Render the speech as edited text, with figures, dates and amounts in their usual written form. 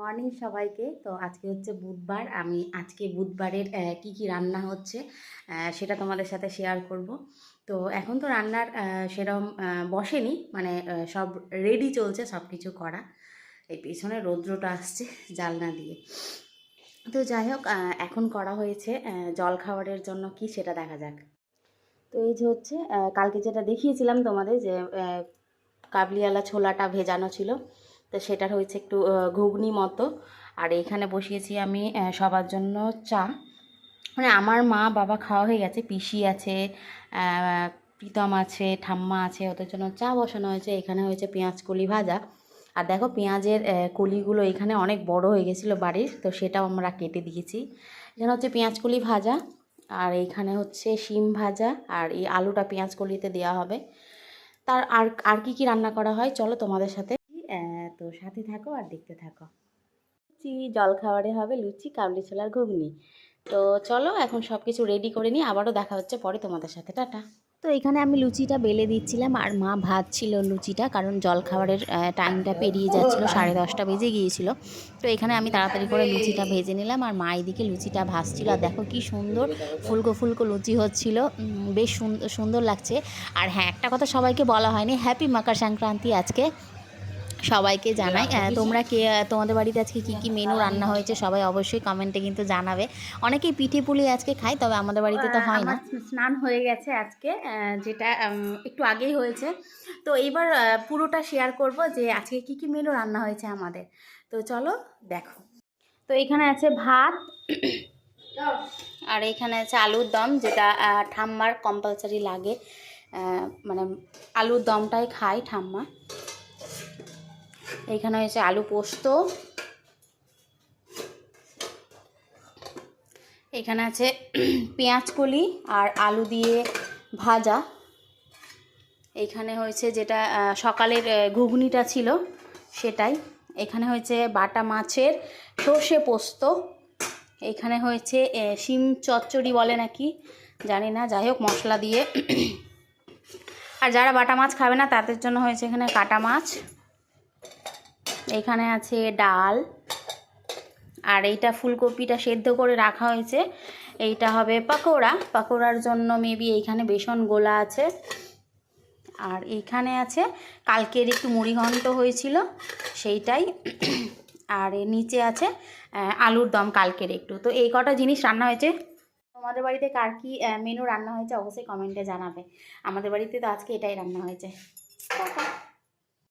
Morning সবাইকে। তো আজকে হচ্ছে বুধবার। আমি আজকে বুধবারের কি কি রান্না হচ্ছে সেটা তোমাদের সাথে শেয়ার করব। তো এখন তো রান্নার সেরকম বসেনি, মানে সব রেডি চলছে, সব কিছু করা। এই পেছনে রৌদ্রটা আসছে জানলা দিয়ে। তো যাই হোক, এখন করা হয়েছে জল খাবারের জন্য কি সেটা দেখা যাক। তো এই যে হচ্ছে কালকে যেটা দেখিয়েছিলাম তোমাদের, যে কাবলিওয়ালা ছোলাটা ভেজানো ছিল, তো সেটার হয়েছে একটু ঘুগনি মতো। আর এখানে বসিয়েছি আমি সবার জন্য চা। মানে আমার মা বাবা খাওয়া হয়ে গেছে, পিসি আছে, প্রীতম আছে, ঠাম্মা আছে, ওদের জন্য চা বসানো হয়েছে। এখানে হয়েছে পেঁয়াজ কলি ভাজা। আর দেখো পেঁয়াজের কলিগুলো এখানে অনেক বড় হয়ে গেছিলো বাড়ির, তো সেটাও আমরা কেটে দিয়েছি। এখানে হচ্ছে পেঁয়াজ কলি ভাজা, আর এইখানে হচ্ছে শিম ভাজা, আর এই আলুটা পেঁয়াজ কলিতে দেওয়া হবে। তার আর আর কি কি রান্না করা হয় চলো তোমাদের সাথে, তো সাথে থাকো আর দেখতে থাকো। লুচি, জলখাবারে হবে লুচি, কাবলি ছোলার ঘুগনি। তো চলো এখন সব কিছু রেডি করে নিই, আবারও দেখা হচ্ছে পরে তোমাদের সাথে। টাটা। তো এখানে আমি লুচিটা বেলে দিচ্ছিলাম, আর মা ভাজছিল লুচিটা, কারণ জলখাবারের টাইমটা পেরিয়ে যাচ্ছিলো, 10:30 বেজে গিয়েছিল। তো এখানে আমি তাড়াতাড়ি করে লুচিটা ভেজে নিলাম, আর মা এদিকে লুচিটা ভাজছিল। আর দেখো কি সুন্দর ফুলকো ফুলকো লুচি হচ্ছিল, বেশ সুন্দর লাগছে। আর হ্যাঁ, একটা কথা সবাইকে বলা হয়নি, হ্যাপি মকর সংক্রান্তি আজকে সবাইকে জানাই। তোমরা কে, তোমাদের বাড়িতে আজকে কি কি মেনু রান্না হয়েছে সবাই অবশ্যই কমেন্টে কিন্তু জানাবে। অনেকেই পিঠে পুলি আজকে খায়, তবে আমাদের বাড়িতে তো হয় না। স্নান হয়ে গেছে আজকে, যেটা একটু আগেই হয়েছে। তো এইবার পুরোটা শেয়ার করব যে আজকে কি কি মেনু রান্না হয়েছে আমাদের। তো চলো দেখো। তো এখানে আছে ভাত, আর এখানে আছে আলুর দম, যেটা ঠাম্মার কম্পালসারি লাগে, মানে আলুর দমটাই খায় ঠাম্মা। এইখানে হয়েছে আলু পোস্ত, এখানে আছে পেঁয়াজ কলি আর আলু দিয়ে ভাজা। এইখানে হয়েছে যেটা সকালের ঘুগনিটা ছিল সেটাই। এখানে হয়েছে বাটা মাছের সর্ষে পোস্ত। এখানে হয়েছে শিম চচ্চড়ি বলে নাকি জানি না, যাই হোক মশলা দিয়ে। আর যারা বাটা মাছ খাবে না তাদের জন্য হয়েছে এখানে কাটা মাছ। এখানে আছে ডাল, আর এইটা ফুলকপিটা সেদ্ধ করে রাখা হয়েছে, এইটা হবে পাকোড়া। পাকোড়ার জন্য মেবি এইখানে বেসন গোলা আছে। আর এইখানে আছে কালকের একটু মুড়িঘণ্ট হয়েছিল সেইটাই। আর এর নিচে আছে আলুর দম কালকের একটু। তো এই কটা জিনিস রান্না হয়েছে। তোমাদের বাড়িতে কার কি মেনু রান্না হয়েছে অবশ্যই কমেন্টে জানাবে। আমাদের বাড়িতে তো আজকে এটাই রান্না হয়েছে।